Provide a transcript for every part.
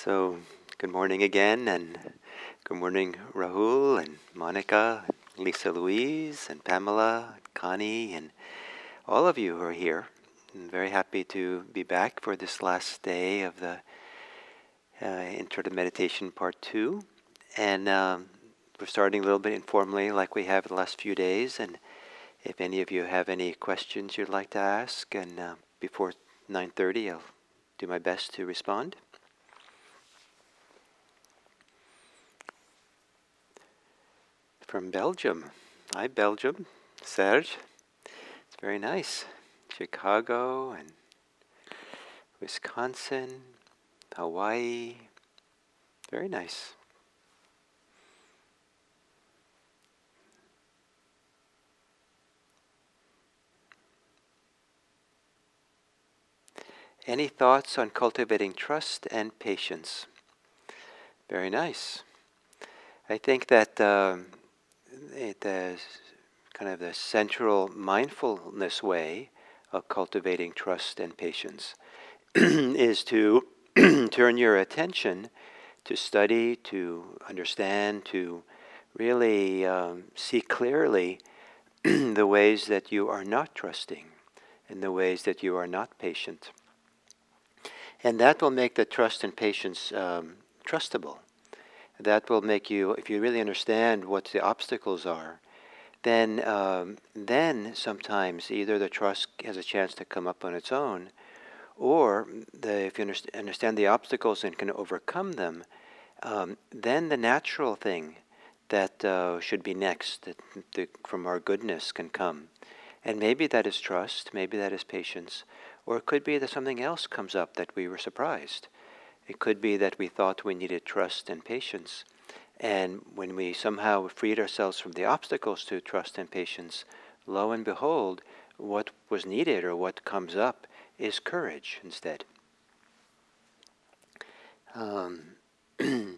So, good morning again, and good morning, Rahul and Monica, Lisa Louise, and Pamela, Connie, and all of you who are here. I'm very happy to be back for this last day of the Intro to Meditation Part 2. And we're starting a little bit informally like we have the last few days. And if any of you have any questions you'd like to ask, and before 9:30 I'll do my best to respond. From Belgium. Hi, Belgium. Serge. It's very nice. Chicago and Wisconsin, Hawaii. Very nice. Any thoughts on cultivating trust and patience? Very nice. I think that the kind of the central mindfulness way of cultivating trust and patience is to turn your attention to study, to understand, to really see clearly the ways that you are not trusting and the ways that you are not patient. And that will make the trust and patience trustable. That will make you, if you really understand what the obstacles are, then sometimes either the trust has a chance to come up on its own, or if you understand the obstacles and can overcome them, then the natural thing that should be next, that from our goodness can come. And maybe that is trust, maybe that is patience, or it could be that something else comes up that we were surprised. It could be that we thought we needed trust and patience, and when we somehow freed ourselves from the obstacles to trust and patience, lo and behold, what was needed or what comes up is courage instead. In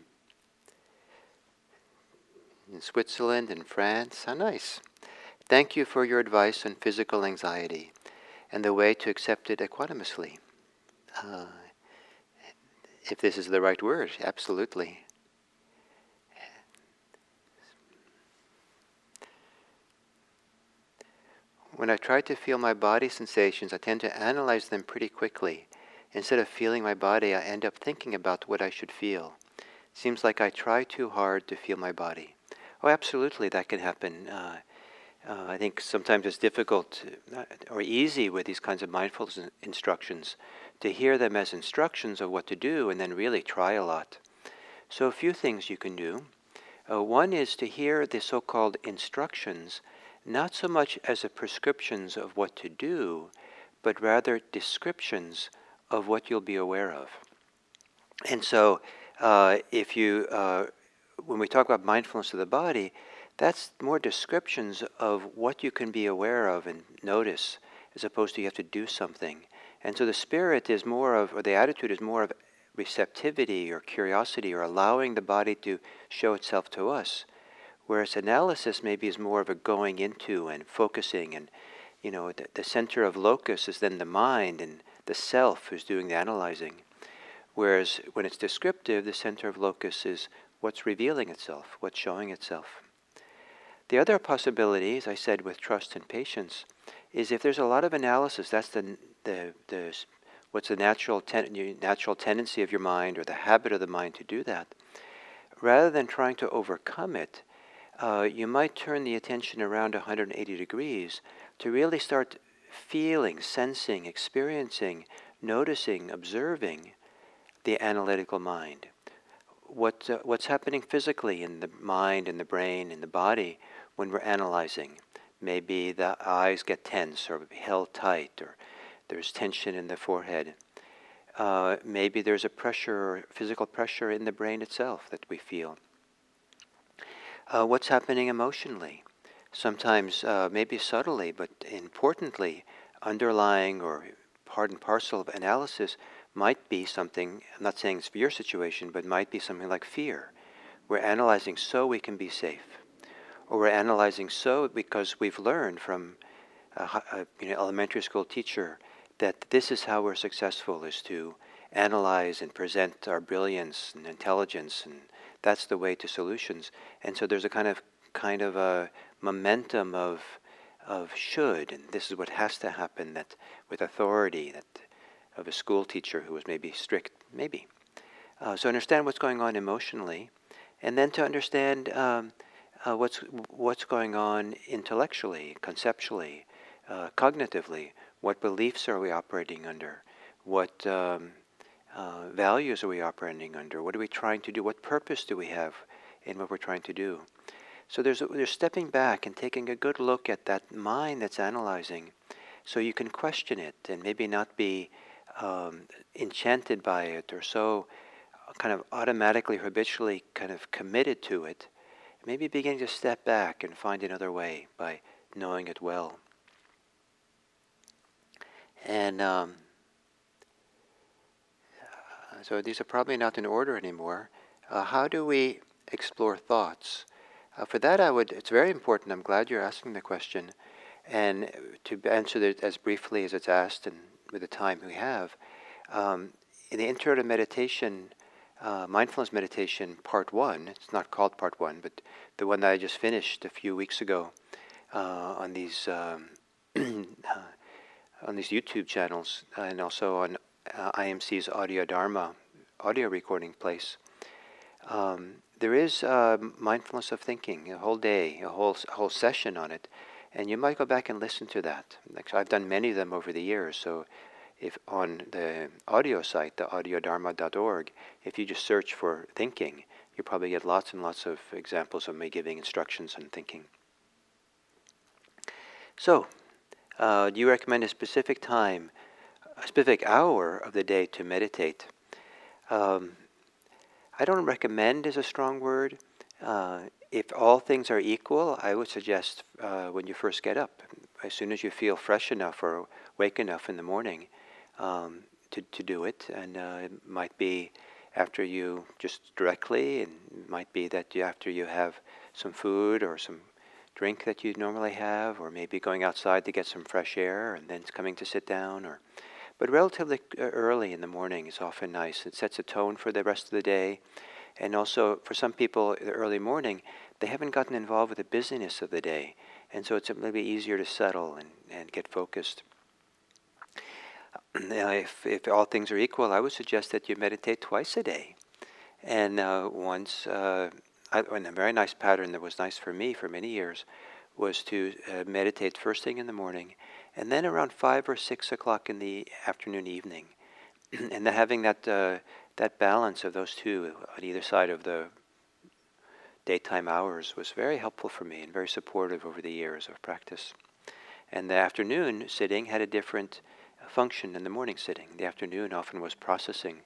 Switzerland and France, how nice. Thank you for your advice on physical anxiety and the way to accept it equanimously. If this is the right word, absolutely. When I try to feel my body sensations, I tend to analyze them pretty quickly. Instead of feeling my body, I end up thinking about what I should feel. Seems like I try too hard to feel my body. Oh, absolutely, that can happen. I think sometimes it's difficult or easy with these kinds of mindfulness instructions to hear them as instructions of what to do and then really try a lot. So a few things you can do. One is to hear the so-called instructions not so much as a prescriptions of what to do, but rather descriptions of what you'll be aware of. And so if you, when we talk about mindfulness of the body, that's more descriptions of what you can be aware of and notice, as opposed to you have to do something. And so the spirit is more of, or the attitude is more of receptivity or curiosity or allowing the body to show itself to us. Whereas analysis maybe is more of a going into and focusing, and the center of locus is then the mind and the self who's doing the analyzing. Whereas when it's descriptive, the center of locus is what's revealing itself, what's showing itself. The other possibility, as I said, with trust and patience, is if there's a lot of analysis, that's what's the natural tendency of your mind or the habit of the mind to do that. Rather than trying to overcome it, you might turn the attention around 180 degrees to really start feeling, sensing, experiencing, noticing, observing the analytical mind. What's happening physically in the mind, in the brain, in the body when we're analyzing. Maybe the eyes get tense or held tight, or there's tension in the forehead. Maybe there's a pressure, physical pressure in the brain itself that we feel. What's happening emotionally? Sometimes, maybe subtly, but importantly, underlying or part and parcel of analysis might be something, I'm not saying it's for your situation, but might be something like fear. We're analyzing so we can be safe. Or we're analyzing so because we've learned from elementary school teacher that this is how we're successful, is to analyze and present our brilliance and intelligence, and that's the way to solutions. And so there's a kind of a momentum of should, and this is what has to happen, that with authority, that of a school teacher who was maybe strict, maybe. So understand what's going on emotionally, and then to understand what's going on intellectually, conceptually, cognitively. What beliefs are we operating under? What values are we operating under? What are we trying to do? What purpose do we have in what we're trying to do? So there's stepping back and taking a good look at that mind that's analyzing, so you can question it and maybe not be enchanted by it, or so kind of automatically, habitually kind of committed to it. Maybe beginning to step back and find another way by knowing it well. And so these are probably not in order anymore. How do we explore thoughts? For that, it's very important. I'm glad you're asking the question. And to answer it as briefly as it's asked and with the time we have, in the Intro to Meditation, Mindfulness Meditation Part 1, it's not called Part 1, but the one that I just finished a few weeks ago on these on these YouTube channels, and also on IMC's Audio Dharma audio recording place. There is mindfulness of thinking, a whole day, a whole session on it, and you might go back and listen to that. Actually, I've done many of them over the years, so if on the audio site, the audiodharma.org, if you just search for thinking, you probably get lots and lots of examples of me giving instructions on thinking. So, do you recommend a specific time, a specific hour of the day to meditate? I don't recommend is a strong word. If all things are equal, I would suggest when you first get up, as soon as you feel fresh enough or wake enough in the morning, to do it. And it might be after you just directly, and it might be that after you have some food or some drink that you normally have, or maybe going outside to get some fresh air and then coming to sit down. But relatively early in the morning is often nice. It sets a tone for the rest of the day. And also, for some people, the early morning, they haven't gotten involved with the busyness of the day. And so it's maybe easier to settle and get focused. If all things are equal, I would suggest that you meditate twice a day. And once, and a very nice pattern that was nice for me for many years, was to meditate first thing in the morning, and then around 5 or 6 o'clock in the afternoon, evening. And having that balance of those two on either side of the daytime hours was very helpful for me and very supportive over the years of practice. And the afternoon sitting had a different function than the morning sitting. The afternoon often was processing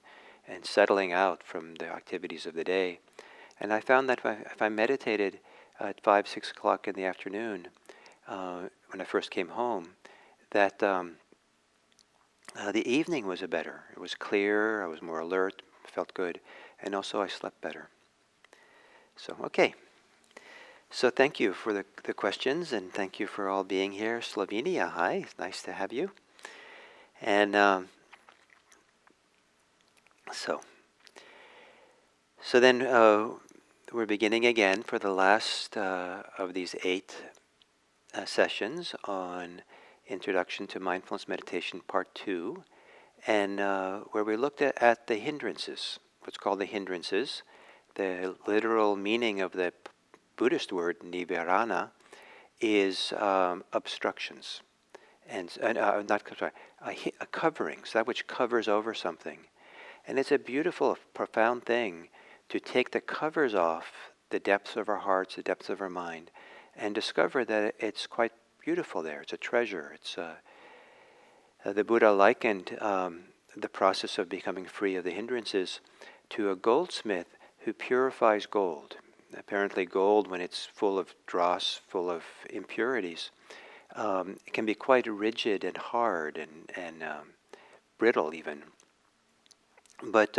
and settling out from the activities of the day. And I found that if I meditated at 5, 6 o'clock in the afternoon, when I first came home, that the evening was better. It was clear, I was more alert, felt good, and also I slept better. So, okay. So thank you for the questions, and thank you for all being here. Slovenia, hi, it's nice to have you. And so then we're beginning again for the last of these 8 sessions on Introduction to Mindfulness Meditation Part 2, and where we looked at the hindrances, what's called the hindrances. The literal meaning of the Buddhist word nibbana is obstructions, and coverings, that which covers over something. And it's a beautiful, profound thing to take the covers off the depths of our hearts, the depths of our mind, and discover that it's quite beautiful there. It's a treasure. It's the Buddha likened the process of becoming free of the hindrances to a goldsmith who purifies gold. Apparently gold, when it's full of dross, full of impurities, it can be quite rigid and hard and brittle even. But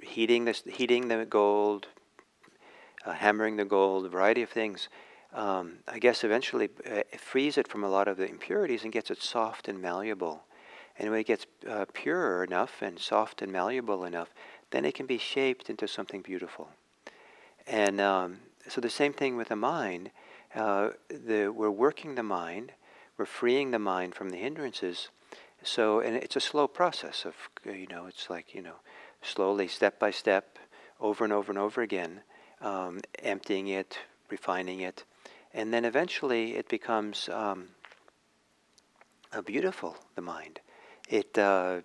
heating the gold, hammering the gold, a variety of things, I guess eventually frees it from a lot of the impurities and gets it soft and malleable And when it gets pure enough and soft and malleable enough, then it can be shaped into something beautiful. And so the same thing with the mind. We're working the mind, we're freeing the mind from the hindrances. So, and it's a slow process of, it's like, slowly, step by step, over and over and over again, emptying it, refining it. And then eventually it becomes beautiful, the mind. It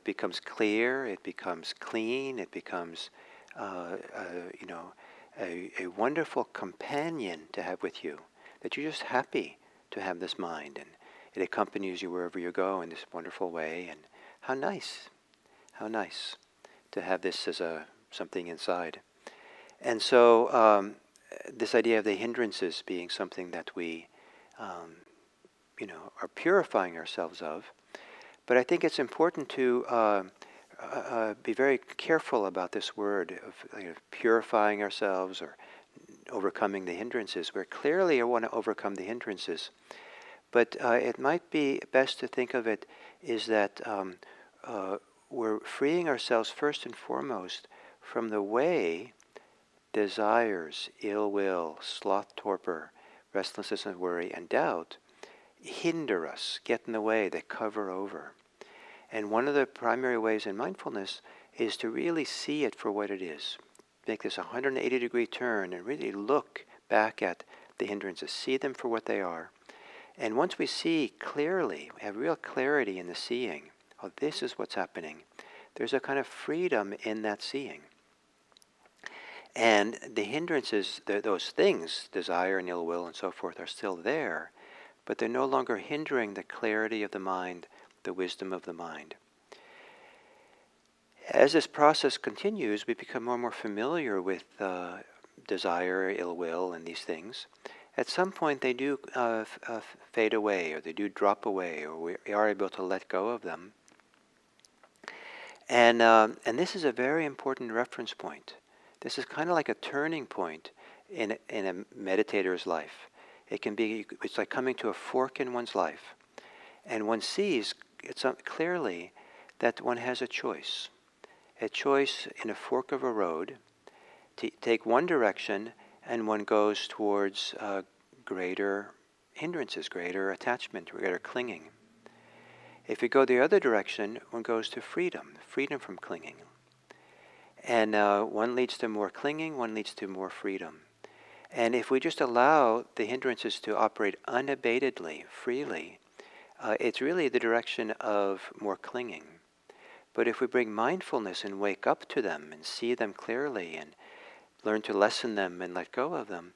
becomes clear, it becomes clean, it becomes, a wonderful companion to have with you, that you're just happy to have this mind, and it accompanies you wherever you go in this wonderful way. And how nice to have this as something inside. And so this idea of the hindrances being something that we are purifying ourselves of. But I think it's important to be very careful about this word of purifying ourselves or overcoming the hindrances. Where clearly I want to overcome the hindrances. But it might be best to think of it is that we're freeing ourselves first and foremost from the way desires, ill will, sloth, torpor, restlessness and worry, and doubt hinder us, get in the way, they cover over. And one of the primary ways in mindfulness is to really see it for what it is. Make this 180-degree turn and really look back at the hindrances, see them for what they are. And once we see clearly, we have real clarity in the seeing, oh, this is what's happening, there's a kind of freedom in that seeing. And the hindrances, those things, desire and ill will and so forth, are still there, but they're no longer hindering the clarity of the mind, the wisdom of the mind. As this process continues, we become more and more familiar with desire, ill will, and these things. At some point they do fade away, or they do drop away, or we are able to let go of them. And this is a very important reference point. This is kind of like a turning point in a meditator's life. It's like coming to a fork in one's life. And one sees clearly that one has a choice in a fork of a road to take one direction, and one goes towards greater hindrances, greater attachment, greater clinging. If you go the other direction, one goes to freedom from clinging. And one leads to more clinging, one leads to more freedom. And if we just allow the hindrances to operate unabatedly, freely, it's really the direction of more clinging. But if we bring mindfulness and wake up to them and see them clearly and learn to lessen them and let go of them,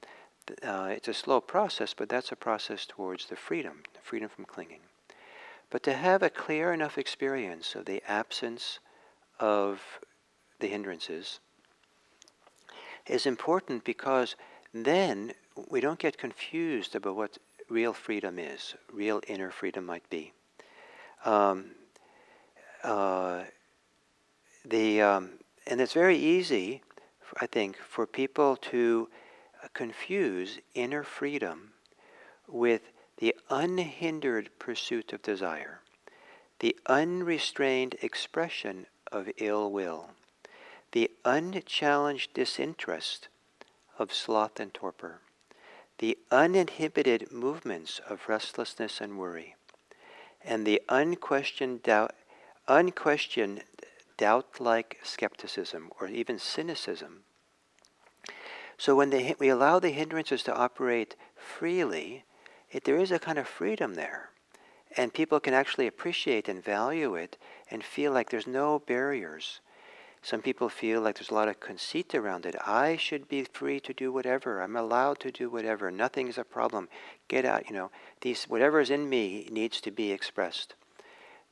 it's a slow process, but that's a process towards the freedom from clinging. But to have a clear enough experience of the absence of the hindrances is important, because then we don't get confused about what real freedom is, real inner freedom might be. And it's very easy, I think, for people to confuse inner freedom with the unhindered pursuit of desire, the unrestrained expression of ill will, the unchallenged disinterest of sloth and torpor, the uninhibited movements of restlessness and worry, and the unquestioned doubt-like skepticism, or even cynicism. So when we allow the hindrances to operate freely, there is a kind of freedom there. And people can actually appreciate and value it and feel like there's no barriers. Some people feel like there's a lot of conceit around it. I should be free to do whatever. I'm allowed to do whatever. Nothing is a problem. Get out, whatever is in me needs to be expressed.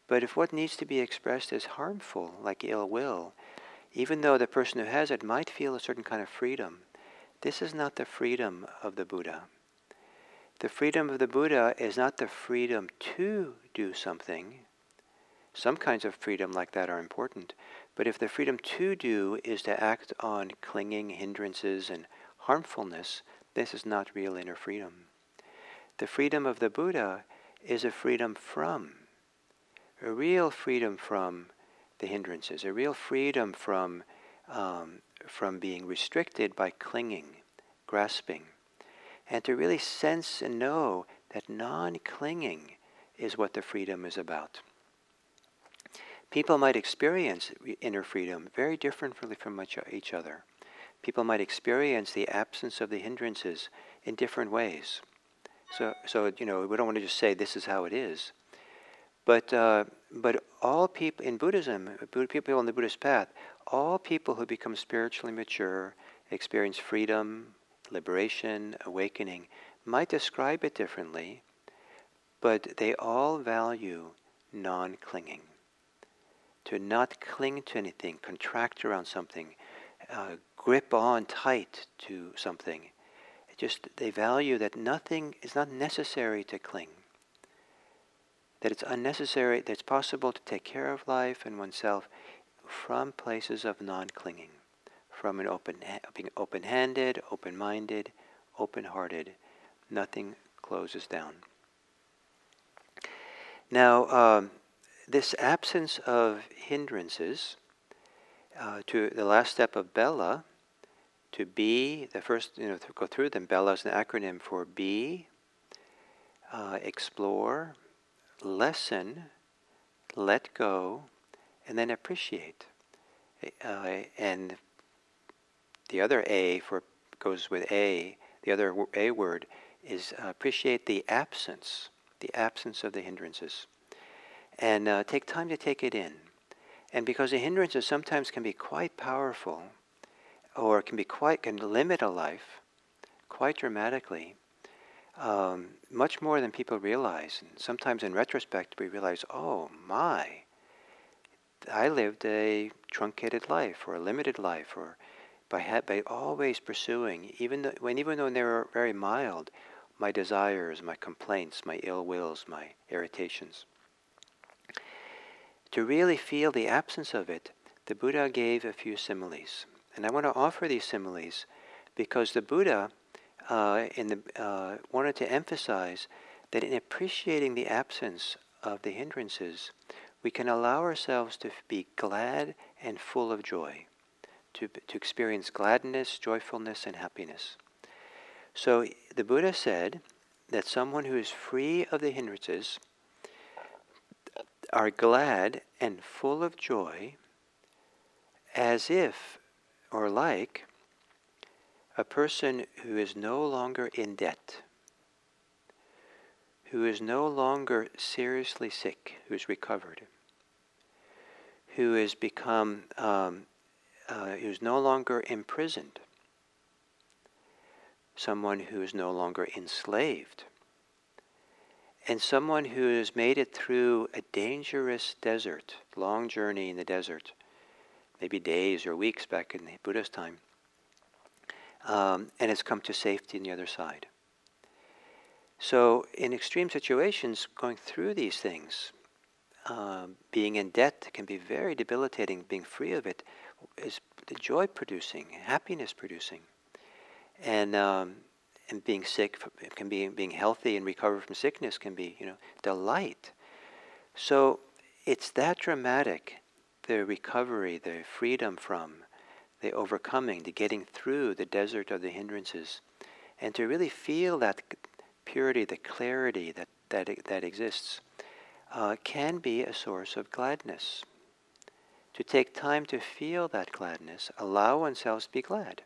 But if what needs to be expressed is harmful, like ill will, even though the person who has it might feel a certain kind of freedom, this is not the freedom of the Buddha. The freedom of the Buddha is not the freedom to do something. Some kinds of freedom like that are important. But if the freedom to do is to act on clinging, hindrances, and harmfulness, this is not real inner freedom. The freedom of the Buddha is a freedom from a real freedom from the hindrances, a real freedom from being restricted by clinging, grasping, and to really sense and know that non-clinging is what the freedom is about. People might experience inner freedom very differently from each other. People might experience the absence of the hindrances in different ways. So we don't want to just say this is how it is. But all people in Buddhism, people on the Buddhist path, all people who become spiritually mature, experience freedom, liberation, awakening, might describe it differently, but they all value non-clinging. To not cling to anything, contract around something, grip on tight to something. They value that nothing is not necessary to cling. That it's unnecessary, that it's possible to take care of life and oneself from places of non-clinging, from being open-handed, open-minded, open-hearted. Nothing closes down. Now, this absence of hindrances, to the last step of Bella, to be, the first, to go through them, Bella is an acronym for be, explore, lesson, let go, and then appreciate. And the other A goes with A. The other A word is appreciate the absence of the hindrances, and take time to take it in. And because the hindrances sometimes can be quite powerful, or can limit a life quite dramatically. Much more than people realize. And sometimes in retrospect we realize, oh my, I lived a truncated life or a limited life, or by always pursuing, even though they were very mild, my desires, my complaints, my ill wills, my irritations. To really feel the absence of it, the Buddha gave a few similes. And I want to offer these similes because the Buddha wanted to emphasize that in appreciating the absence of the hindrances, we can allow ourselves to be glad and full of joy, to experience gladness, joyfulness, and happiness. So the Buddha said that someone who is free of the hindrances are glad and full of joy as if, or like, a person who is no longer in debt, who is no longer seriously sick, who's recovered, who has become, who's no longer imprisoned, someone who is no longer enslaved, and someone who has made it through a dangerous desert, long journey in the desert, maybe days or weeks back in the Buddha's time, and has come to safety on the other side. So in extreme situations, going through these things, being in debt can be very debilitating. Being free of it is joy-producing, happiness-producing. And being sick can be, being healthy and recover from sickness can be, delight. So it's that dramatic, the recovery, the freedom from, the overcoming, the getting through the desert of the hindrances, and to really feel that purity, the clarity that exists, can be a source of gladness. To take time to feel that gladness, allow oneself to be glad.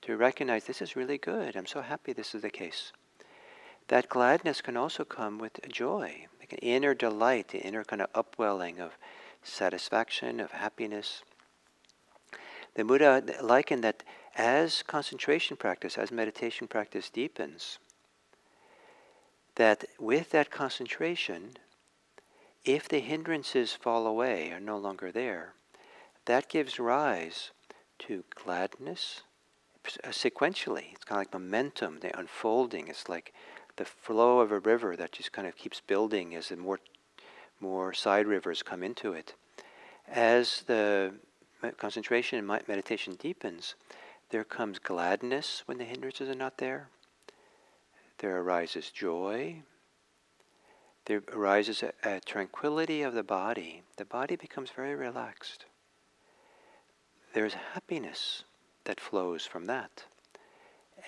To recognize this is really good, I'm so happy this is the case. That gladness can also come with joy, like an inner delight, the inner kind of upwelling of satisfaction, of happiness. The Buddha likened that as concentration practice, as meditation practice deepens, that with that concentration, if the hindrances fall away, are no longer there, that gives rise to gladness, sequentially. It's kind of like momentum, the unfolding. It's like the flow of a river that just kind of keeps building as the more side rivers come into it. As the concentration and meditation deepens, there comes gladness when the hindrances are not there. There arises joy. there arises a tranquility of the body. The body becomes very relaxed. There's happiness that flows from that.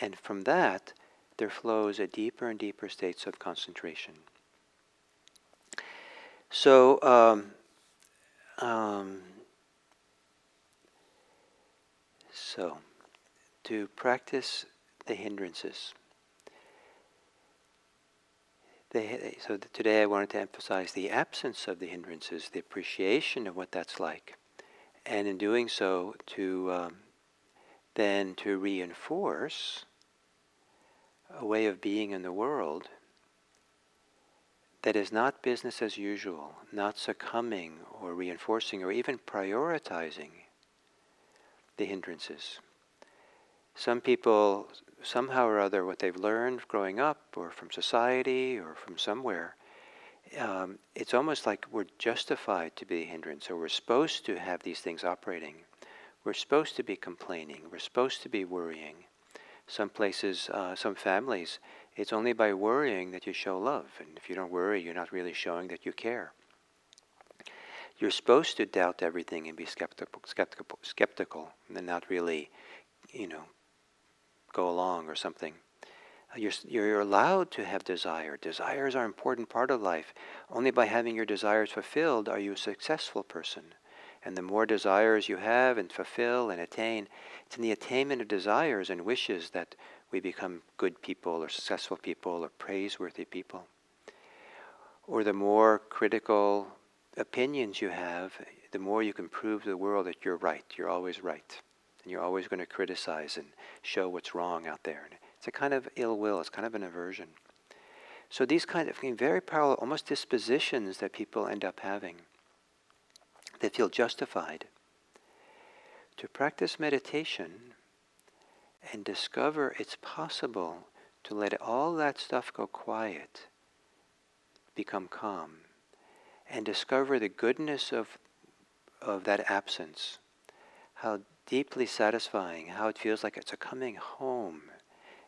And from that, there flows a deeper and deeper states of concentration. So, so to practice the hindrances. So today I wanted to emphasize the absence of the hindrances, the appreciation of what that's like. And in doing so, then to reinforce a way of being in the world that is not business as usual, not succumbing or reinforcing or even prioritizing the hindrances. Some people, somehow or other, what they've learned growing up or from society or from somewhere, it's almost like we're justified to be a hindrance, or we're supposed to have these things operating. We're supposed to be complaining. We're supposed to be worrying. Some places, some families, it's only by worrying that you show love. And if you don't worry, you're not really showing that you care. You're supposed to doubt everything and be skeptical and not really, go along or something. You're allowed to have desire. Desires are an important part of life. Only by having your desires fulfilled are you a successful person. And the more desires you have and fulfill and attain, it's in the attainment of desires and wishes that we become good people or successful people or praiseworthy people. Or the more critical opinions you have, the more you can prove to the world that you're right. You're always right. And you're always going to criticize and show what's wrong out there. It's a kind of ill will. It's kind of an aversion. So these kind of very parallel, almost dispositions that people end up having, they feel justified. To practice meditation and discover it's possible to let all that stuff go quiet, become calm, and discover the goodness of that absence, how deeply satisfying, how it feels like it's a coming home.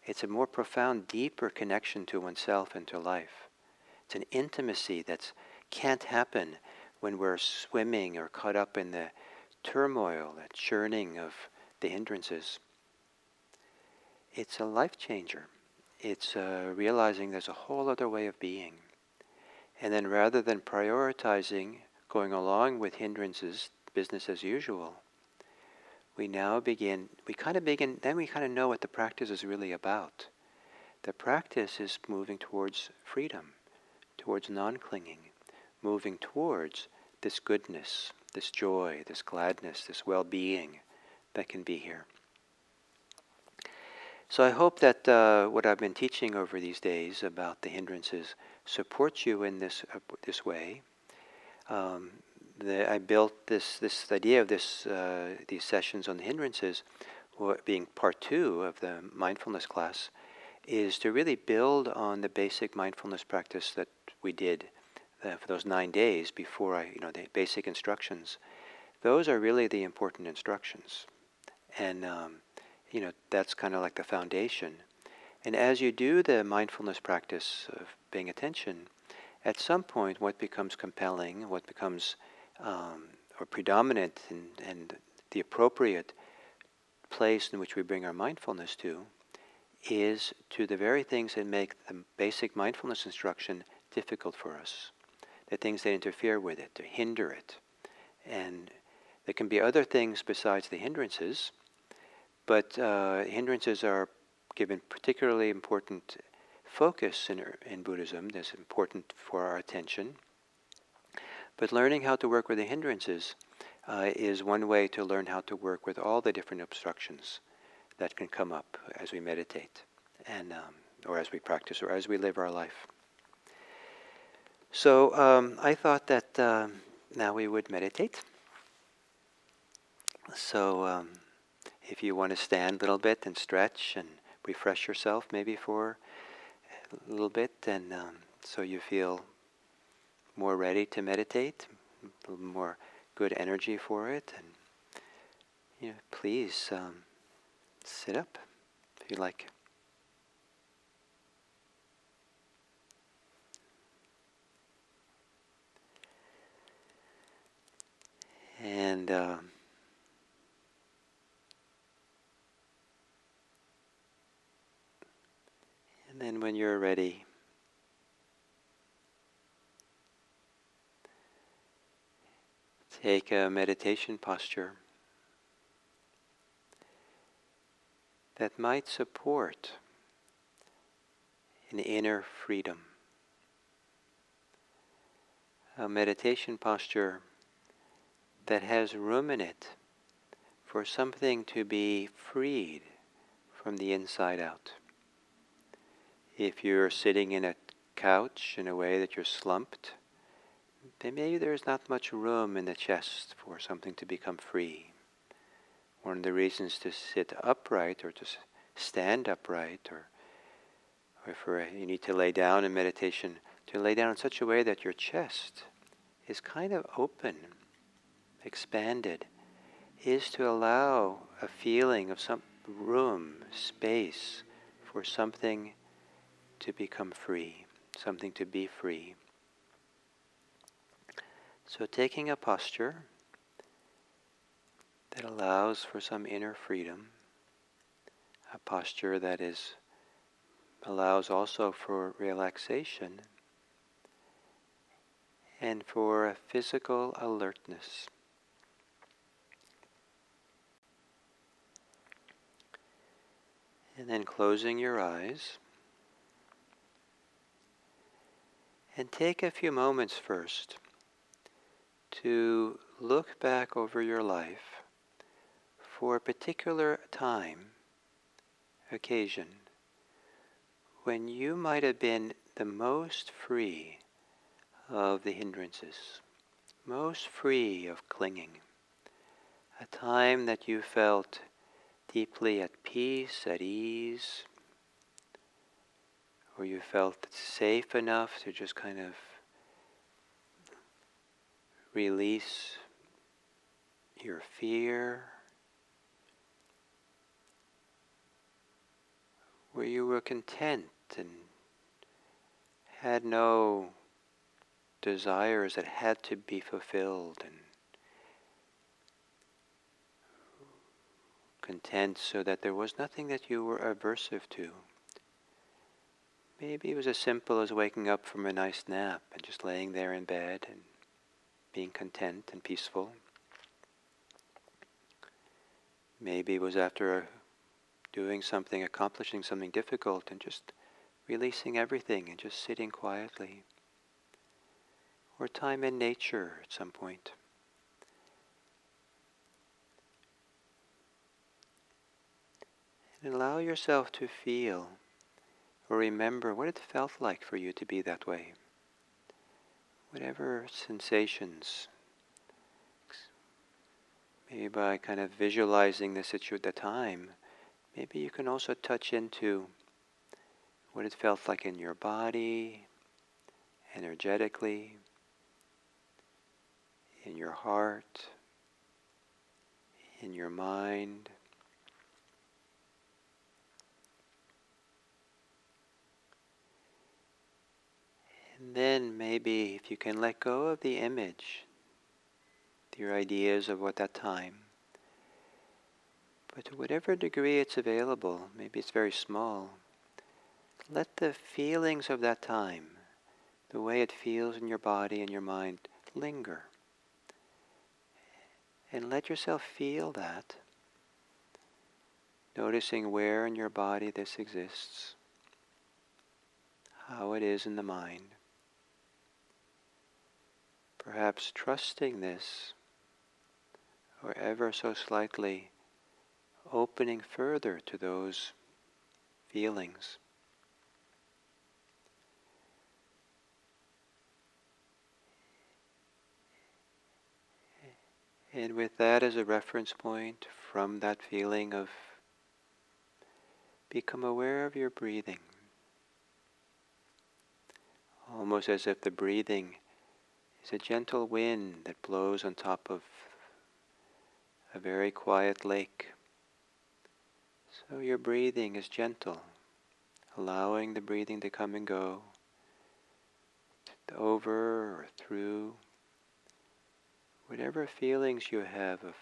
It's a more profound, deeper connection to oneself and to life. It's an intimacy that can't happen when we're swimming or caught up in the turmoil, that churning of the hindrances. It's a life changer. It's realizing there's a whole other way of being. And then rather than prioritizing going along with hindrances, business as usual, we kind of know what the practice is really about. The practice is moving towards freedom, towards non-clinging, moving towards this goodness, this joy, this gladness, this well-being that can be here. So I hope that what I've been teaching over these days about the hindrances supports you in this way. I built this idea of these sessions on the hindrances, being part 2 of the mindfulness class, is to really build on the basic mindfulness practice that we did for those 9 days before the basic instructions. Those are really the important instructions. And, that's kind of like the foundation. And as you do the mindfulness practice of paying attention, at some point what becomes compelling, what becomes or predominant and the appropriate place in which we bring our mindfulness to is to the very things that make the basic mindfulness instruction difficult for us. The things that interfere with it, to hinder it. And there can be other things besides the hindrances, but hindrances are given particularly important focus in Buddhism. That's important for our attention. But learning how to work with the hindrances is one way to learn how to work with all the different obstructions that can come up as we meditate, and or as we practice, or as we live our life. So I thought that now we would meditate. So if you want to stand a little bit and stretch and refresh yourself maybe for a little bit, and so you feel more ready to meditate, a little more good energy for it, and please sit up if you like. And then when you're ready, take a meditation posture that might support an inner freedom. A meditation posture that has room in it for something to be freed from the inside out. If you're sitting in a couch in a way that you're slumped, then maybe there's not much room in the chest for something to become free. One of the reasons to sit upright or to stand upright, or if you need to lay down in meditation, to lay down in such a way that your chest is kind of open, expanded, is to allow a feeling of some room, space for something to become free, something to be free. So taking a posture that allows for some inner freedom, a posture that allows also for relaxation and for a physical alertness. And then closing your eyes, and take a few moments first to look back over your life for a particular time, occasion, when you might have been the most free of the hindrances, most free of clinging. A time that you felt deeply at peace, at ease, or you felt safe enough to just kind of release your fear, where you were content and had no desires that had to be fulfilled, and content so that there was nothing that you were aversive to. Maybe it was as simple as waking up from a nice nap and just laying there in bed and being content and peaceful. Maybe it was after doing something, accomplishing something difficult, and just releasing everything and just sitting quietly. Or time in nature at some point. And allow yourself to feel or remember what it felt like for you to be that way. Whatever sensations, maybe by kind of visualizing the time, maybe you can also touch into what it felt like in your body, energetically, in your heart, in your mind. And then maybe if you can let go of the image, your ideas of what that time, but to whatever degree it's available, maybe it's very small, let the feelings of that time, the way it feels in your body and your mind, linger. And let yourself feel that, noticing where in your body this exists, how it is in the mind. Perhaps trusting this, or ever so slightly opening further to those feelings. And with that as a reference point, from that feeling of become aware of your breathing. Almost as if the breathing is a gentle wind that blows on top of a very quiet lake. So your breathing is gentle, allowing the breathing to come and go, over or through, whatever feelings you have of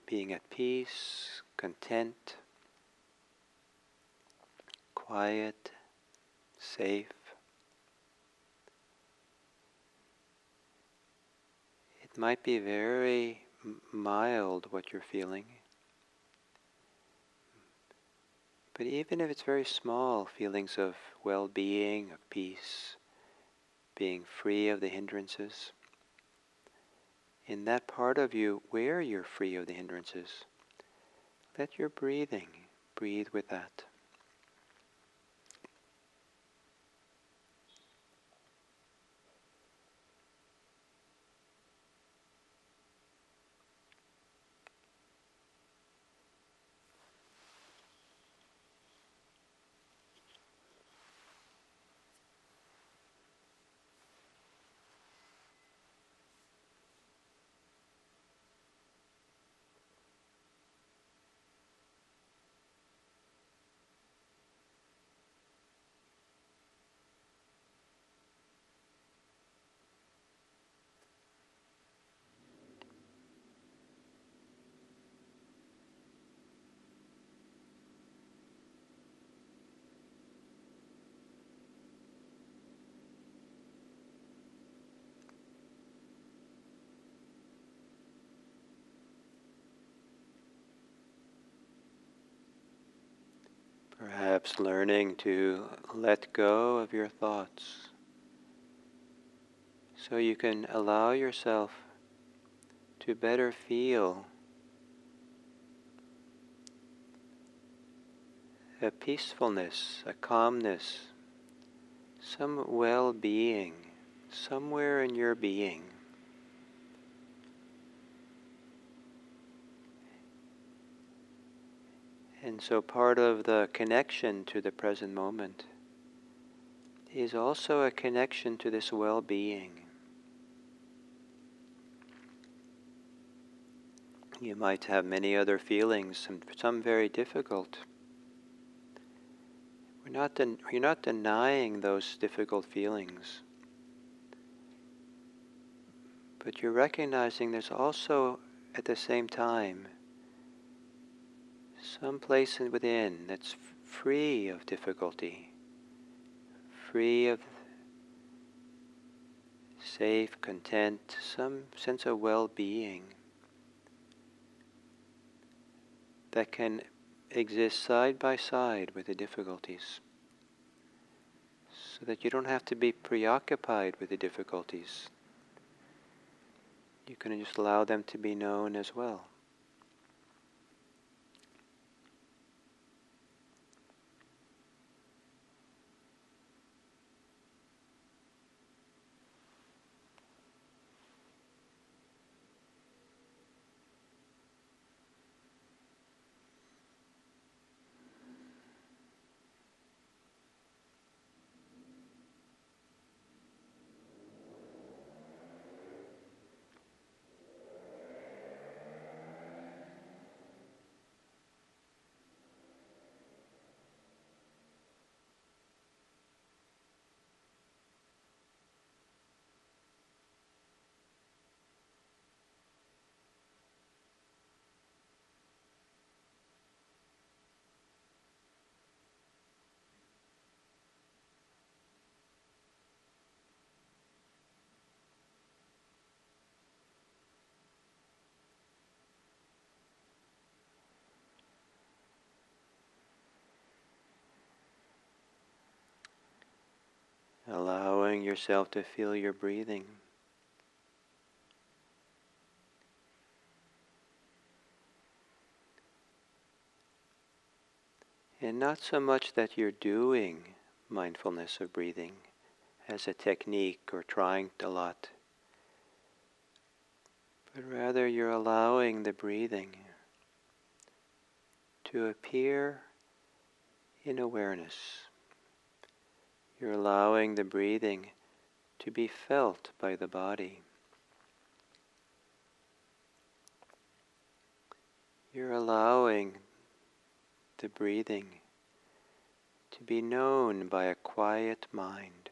being at peace, content, quiet, safe. It might be very mild what you're feeling, but even if it's very small, feelings of well-being, of peace, being free of the hindrances, in that part of you where you're free of the hindrances, let your breathing breathe with that. Perhaps learning to let go of your thoughts so you can allow yourself to better feel a peacefulness, a calmness, some well-being somewhere in your being. And so part of the connection to the present moment is also a connection to this well-being. You might have many other feelings, some very difficult. You're not denying those difficult feelings, but you're recognizing there's also, at the same time, some place within that's free of difficulty, free of safe, content, some sense of well-being that can exist side by side with the difficulties, so that you don't have to be preoccupied with the difficulties. You can just allow them to be known as well. Allowing yourself to feel your breathing. And not so much that you're doing mindfulness of breathing as a technique or trying a lot, but rather you're allowing the breathing to appear in awareness. You're allowing the breathing to be felt by the body. You're allowing the breathing to be known by a quiet mind.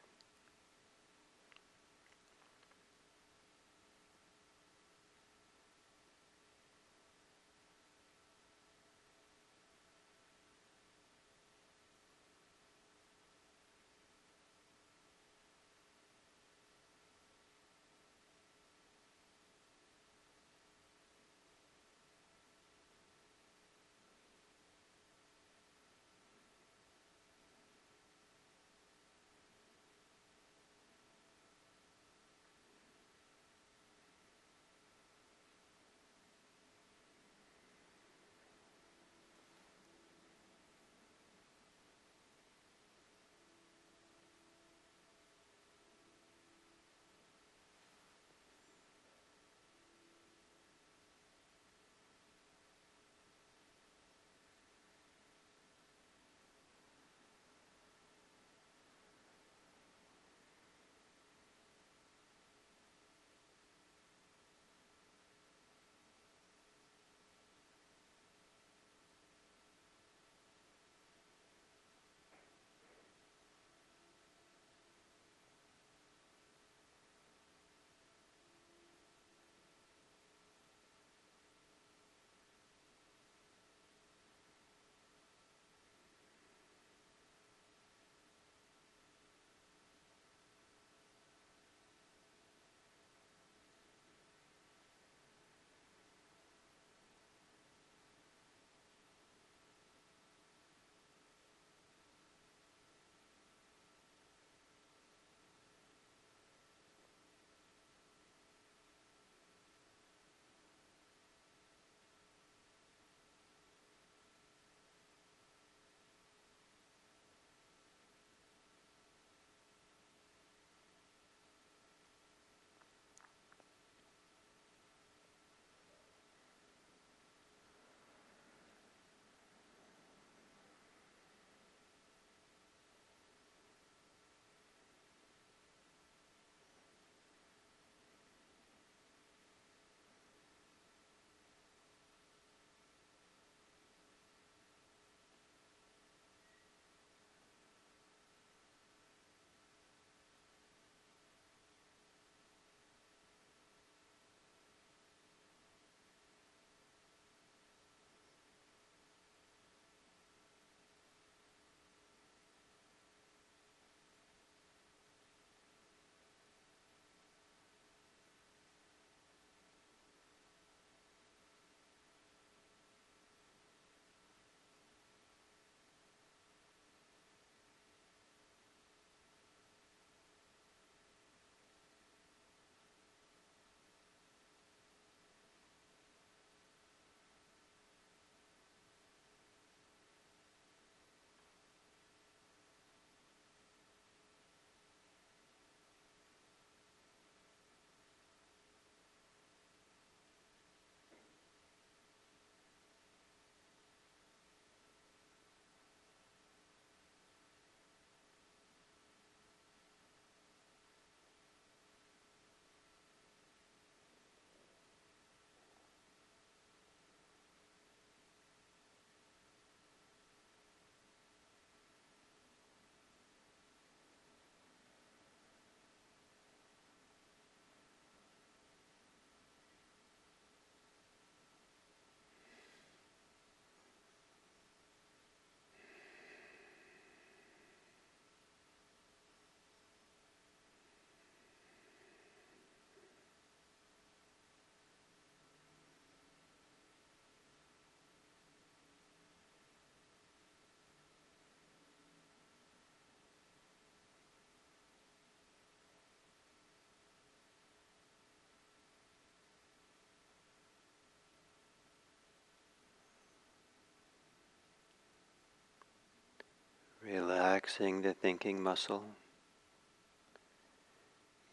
relaxing the thinking muscle.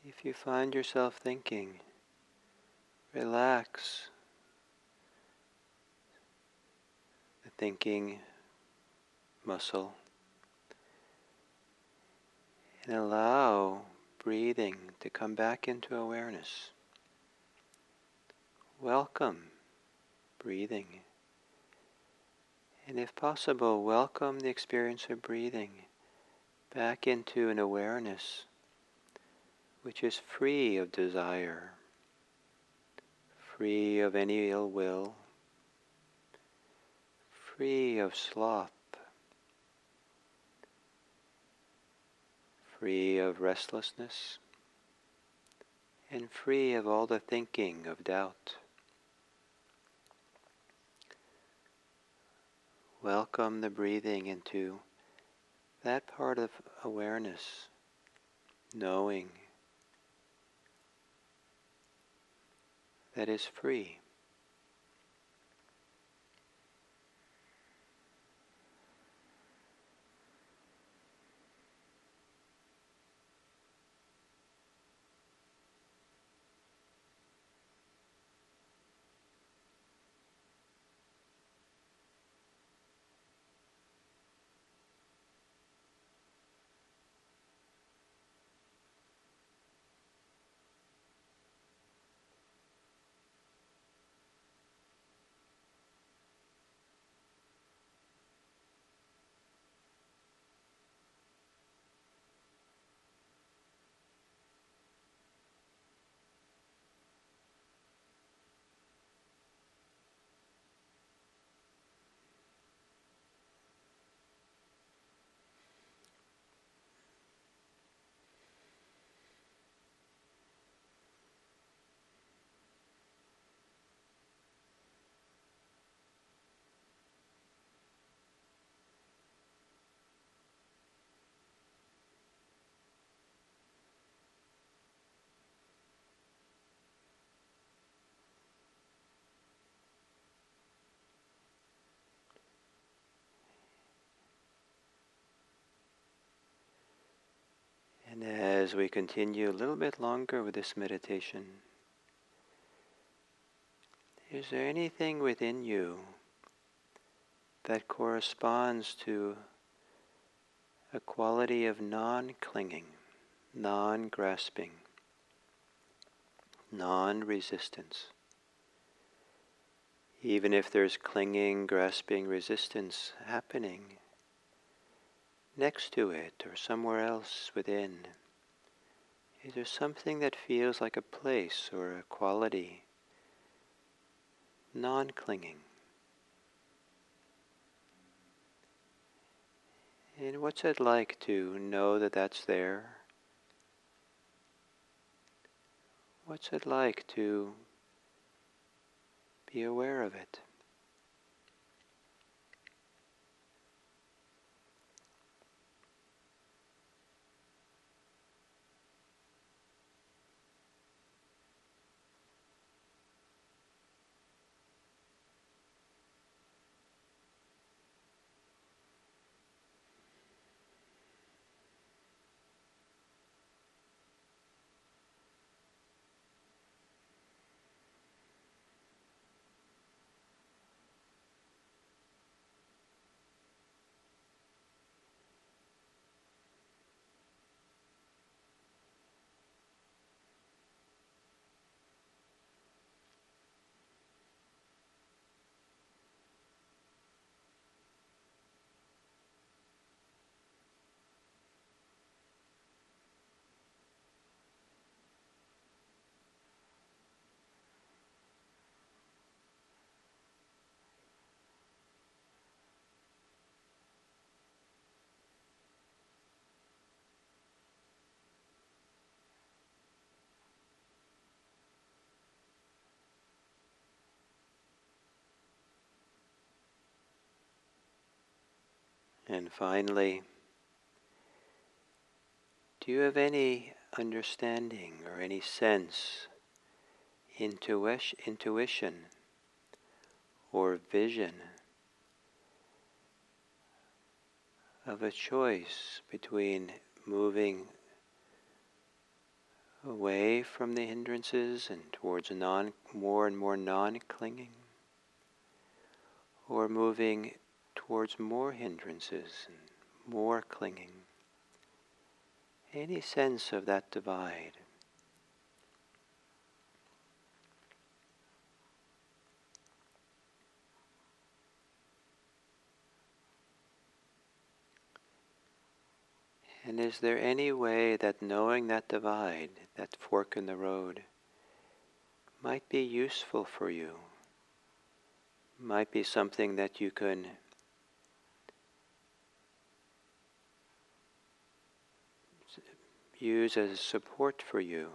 If you find yourself thinking, relax the thinking muscle and allow breathing to come back into awareness. Welcome breathing. And if possible, welcome the experience of breathing back into an awareness which is free of desire, free of any ill will, free of sloth, free of restlessness, and free of all the thinking of doubt. Welcome the breathing into that part of awareness, knowing, that is free. And as we continue a little bit longer with this meditation, is there anything within you that corresponds to a quality of non-clinging, non-grasping, non-resistance? Even if there's clinging, grasping, resistance happening next to it or somewhere else within, is there something that feels like a place or a quality, non-clinging? And what's it like to know that that's there? What's it like to be aware of it? And finally, do you have any understanding or any sense, intuition, or vision of a choice between moving away from the hindrances and towards more and more non-clinging, or moving towards more hindrances and more clinging. Any sense of that divide? And is there any way that knowing that divide, that fork in the road, might be useful for you? Might be something that you can use as support for you?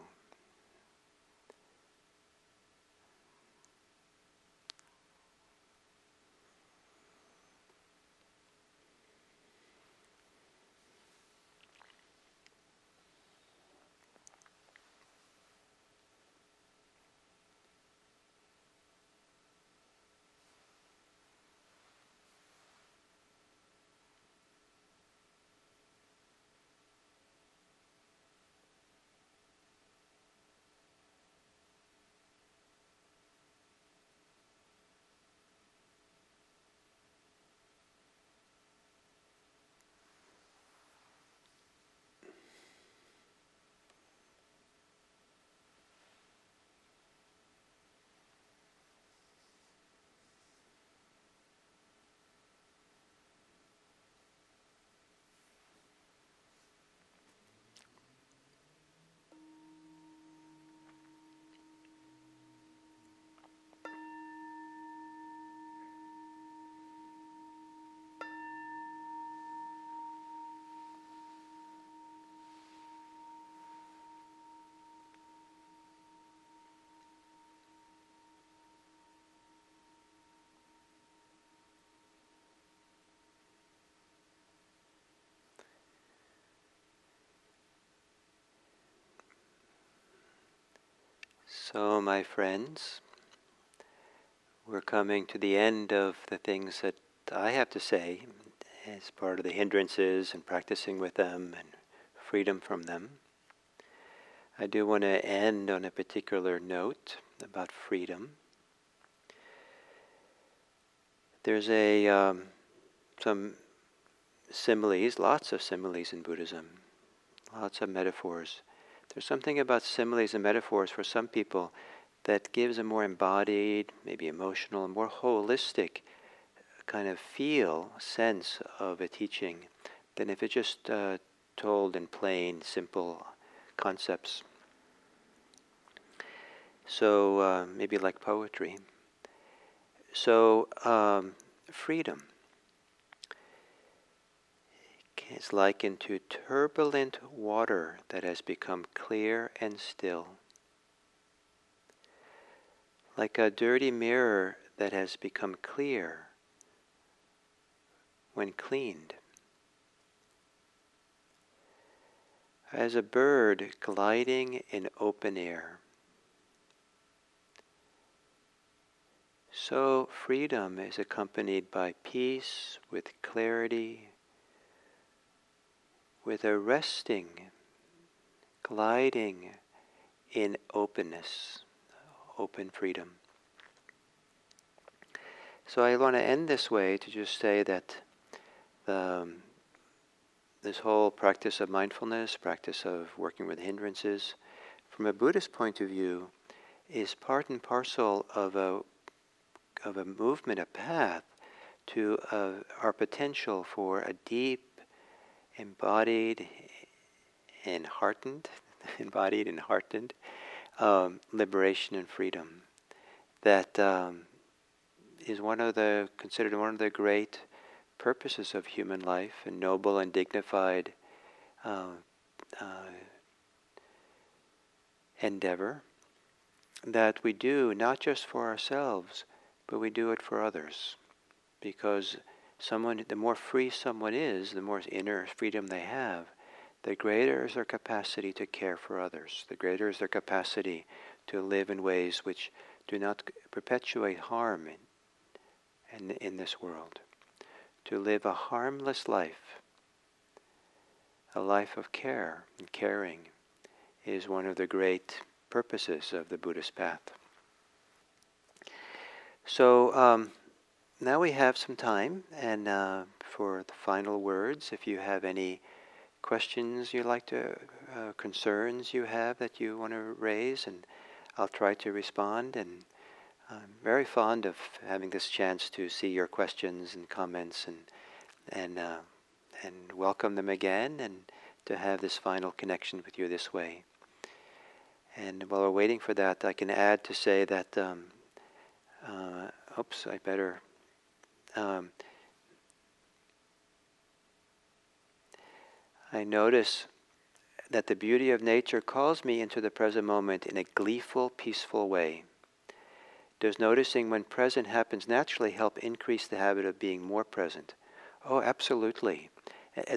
So, my friends, we're coming to the end of the things that I have to say as part of the hindrances and practicing with them and freedom from them. I do want to end on a particular note about freedom. There's some similes, lots of similes in Buddhism, lots of metaphors. There's something about similes and metaphors for some people that gives a more embodied, maybe emotional, more holistic kind of sense of a teaching than if it's just told in plain, simple concepts. So maybe like poetry. So freedom is likened to turbulent water that has become clear and still. Like a dirty mirror that has become clear when cleaned. As a bird gliding in open air. So freedom is accompanied by peace, with clarity, with a resting, gliding in openness, open freedom. So I want to end this way to just say that this whole practice of mindfulness, practice of working with hindrances, from a Buddhist point of view, is part and parcel of a movement, a path to our potential for a deep, embodied and heartened liberation and freedom. That is considered one of the great purposes of human life, a noble and dignified endeavor that we do not just for ourselves, but we do it for others. Because the more free someone is, the more inner freedom they have, the greater is their capacity to care for others. The greater is their capacity to live in ways which do not perpetuate harm in this world. To live a harmless life a life of care and caring is one of the great purposes of the Buddhist path. So now we have some time, and for the final words, if you have any questions you'd like to, concerns you have that you want to raise, and I'll try to respond. And I'm very fond of having this chance to see your questions and comments, and welcome them again, and to have this final connection with you this way. And while we're waiting for that, I can add to say that, I better, I notice that the beauty of nature calls me into the present moment in a gleeful, peaceful way. Does noticing when present happens naturally help increase the habit of being more present? Oh, absolutely.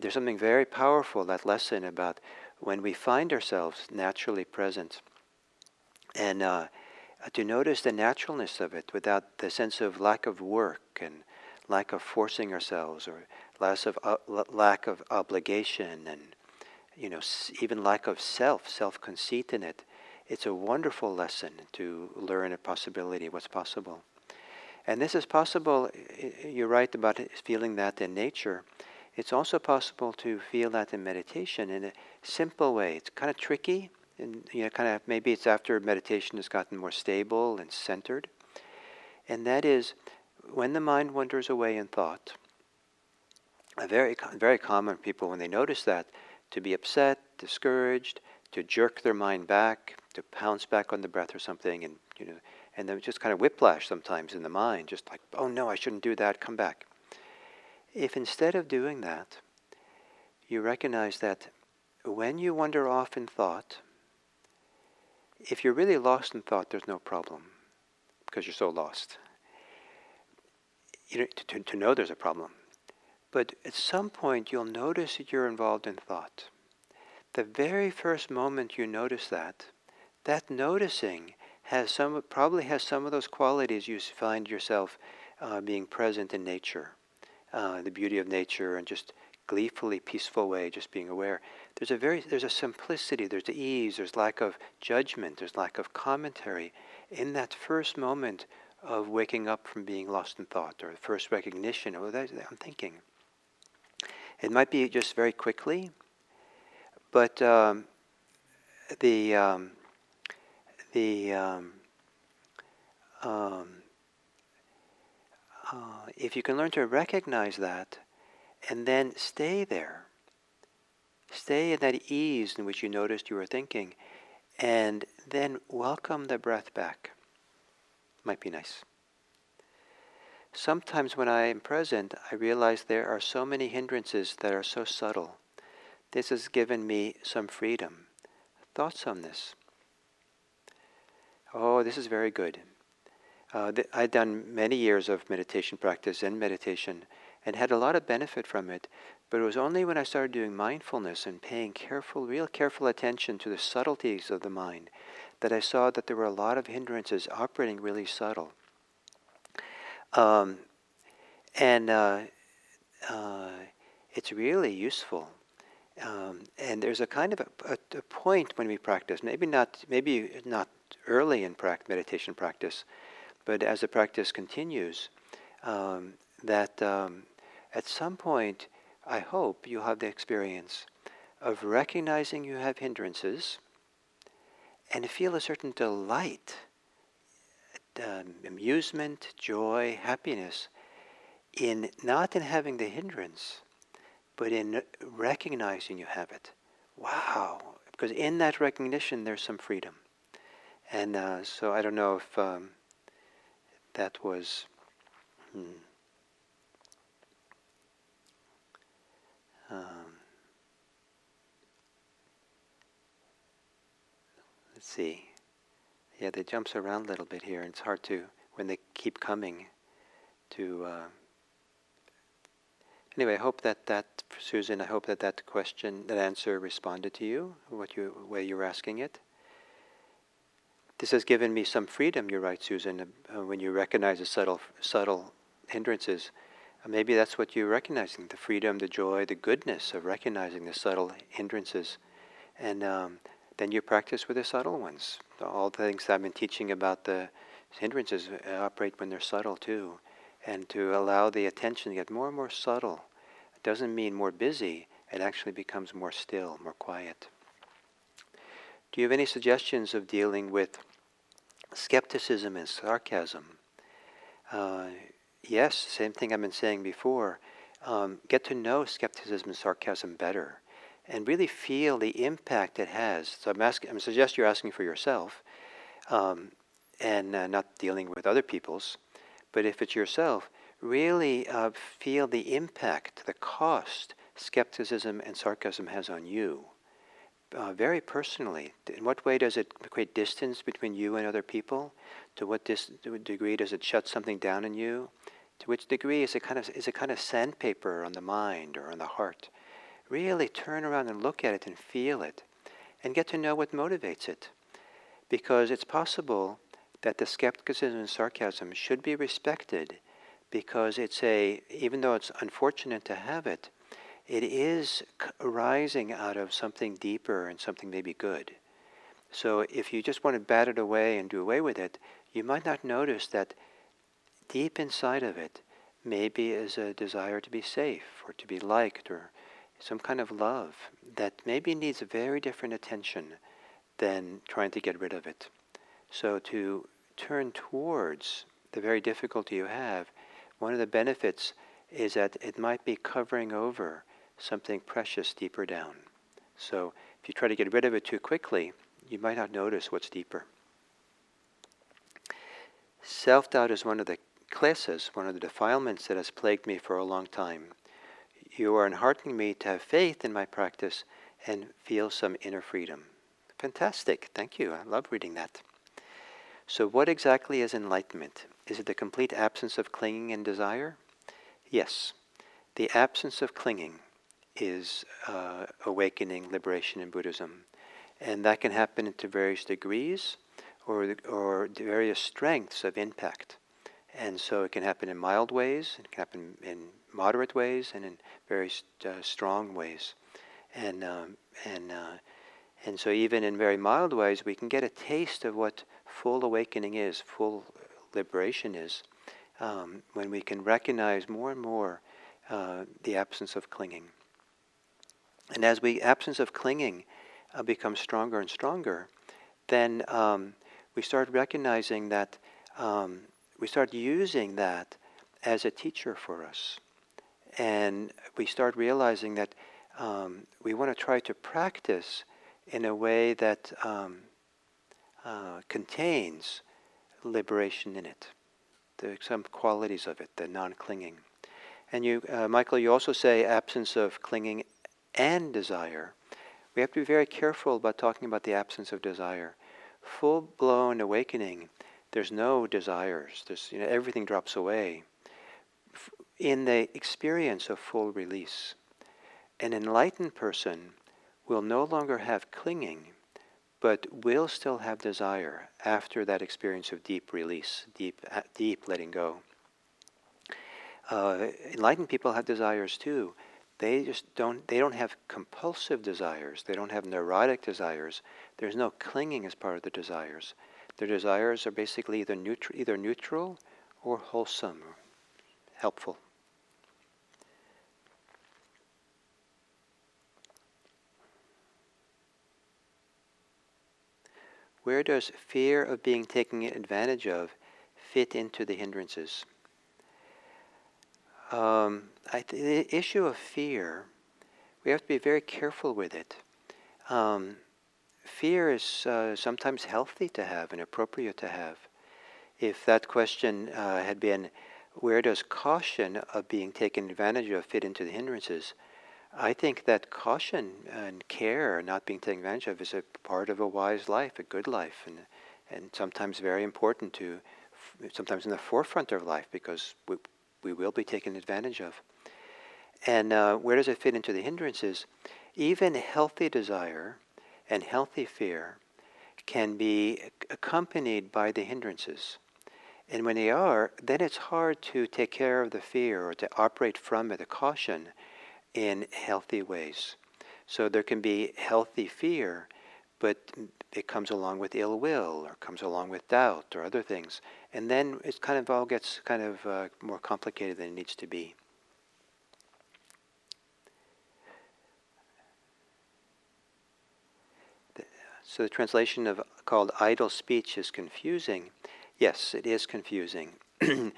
There's something very powerful, that lesson about when we find ourselves naturally present, and to notice the naturalness of it without the sense of lack of work and lack of forcing ourselves, or lack of obligation, and even lack of self-conceit in it. It's a wonderful lesson to learn a possibility, what's possible. And this is possible, you're right about feeling that in nature. It's also possible to feel that in meditation in a simple way. It's kind of tricky, and maybe it's after meditation has gotten more stable and centered. And that is, when the mind wanders away in thought, very common people, when they notice that, to be upset, discouraged, to jerk their mind back, to pounce back on the breath or something, and then just kind of whiplash sometimes in the mind, just like, oh no, I shouldn't do that, come back. If instead of doing that, you recognize that when you wander off in thought, if you're really lost in thought, there's no problem, because you're so lost. To know there's a problem. But at some point, you'll notice that you're involved in thought. The very first moment you notice that noticing probably has some of those qualities you find yourself being present in nature, the beauty of nature, and just gleefully peaceful way, just being aware. There's a simplicity, there's ease, there's lack of judgment, there's lack of commentary in that first moment of waking up from being lost in thought, or the first recognition, oh, I'm thinking. It might be just very quickly, but if you can learn to recognize that, and then stay there, stay in that ease in which you noticed you were thinking, and then welcome the breath back. Might be nice. Sometimes when I am present, I realize there are so many hindrances that are so subtle. This has given me some freedom. Thoughts on this? Oh, this is very good. I'd done many years of meditation practice and meditation, and had a lot of benefit from it, but it was only when I started doing mindfulness and paying real careful attention to the subtleties of the mind, that I saw that there were a lot of hindrances operating really subtle. It's really useful. And there's a kind of a point when we practice, maybe not early in meditation practice, but as the practice continues, that at some point, I hope you'll have the experience of recognizing you have hindrances and feel a certain delight, amusement, joy, happiness, not in having the hindrance, but in recognizing you have it. Wow! Because in that recognition, there's some freedom. And so I don't know if that was... let's see. Yeah, it jumps around a little bit here, and it's hard to, when they keep coming, to... Anyway, I hope that Susan, I hope that question, that answer responded to you, way you were asking it. This has given me some freedom, you're right, Susan, when you recognize the subtle hindrances. Maybe that's what you're recognizing, the freedom, the joy, the goodness of recognizing the subtle hindrances. And then you practice with the subtle ones. All the things I've been teaching about the hindrances operate when they're subtle too. And to allow the attention to get more and more subtle. It doesn't mean more busy, it actually becomes more still, more quiet. Do you have any suggestions of dealing with skepticism and sarcasm? Yes, same thing I've been saying before. Get to know skepticism and sarcasm better, and really feel the impact it has. So I suggest you're asking for yourself, and not dealing with other people's. But if it's yourself, really feel the impact, the cost skepticism and sarcasm has on you. Very personally, in what way does it create distance between you and other people? To what degree does it shut something down in you? To which degree is it kind of sandpaper on the mind or on the heart? Really turn around and look at it and feel it, and get to know what motivates it. Because it's possible that the skepticism and sarcasm should be respected, because even though it's unfortunate to have it, it is arising out of something deeper and something maybe good. So if you just want to bat it away and do away with it, you might not notice that deep inside of it maybe is a desire to be safe or to be liked or some kind of love that maybe needs a very different attention than trying to get rid of it. So to turn towards the very difficulty you have, one of the benefits is that it might be covering over something precious deeper down. So if you try to get rid of it too quickly, you might not notice what's deeper. Self-doubt is one of the classes, one of the defilements that has plagued me for a long time. You are enheartening me to have faith in my practice and feel some inner freedom. Fantastic, thank you. I love reading that. So what exactly is enlightenment? Is it the complete absence of clinging and desire? Yes. The absence of clinging is awakening, liberation in Buddhism. And that can happen to various degrees or various strengths of impact. And so it can happen in mild ways, it can happen in moderate ways, and in very strong ways. And so even in very mild ways, we can get a taste of what full awakening is, full liberation is, when we can recognize more and more the absence of clinging. And as absence of clinging becomes stronger and stronger, then we start recognizing that, we start using that as a teacher for us. And we start realizing that we want to try to practice in a way that contains liberation in it, some qualities of it, the non-clinging. And you, Michael, you also say absence of clinging and desire. We have to be very careful about talking about the absence of desire. Full-blown awakening, there's no desires. Everything drops away. In the experience of full release, an enlightened person will no longer have clinging, but will still have desire after that experience of deep release, deep letting go. Enlightened people have desires too. They don't have compulsive desires. They don't have neurotic desires. There's no clinging as part of the desires. Their desires are basically either neutral or wholesome, or helpful. Where does fear of being taken advantage of fit into the hindrances? The issue of fear, we have to be very careful with it. Fear is sometimes healthy to have and appropriate to have. If that question had been, where does caution of being taken advantage of fit into the hindrances? I think that caution and care, not being taken advantage of, is a part of a wise life, a good life, and sometimes very important sometimes in the forefront of life, because we will be taken advantage of. And where does it fit into the hindrances? Even healthy desire and healthy fear can be accompanied by the hindrances. And when they are, then it's hard to take care of the fear or to operate from it, a caution, in healthy ways. So there can be healthy fear, but it comes along with ill will or comes along with doubt or other things. And then it kind of all gets kind of more complicated than it needs to be. So the translation of called idle speech is confusing. Yes, it is confusing. And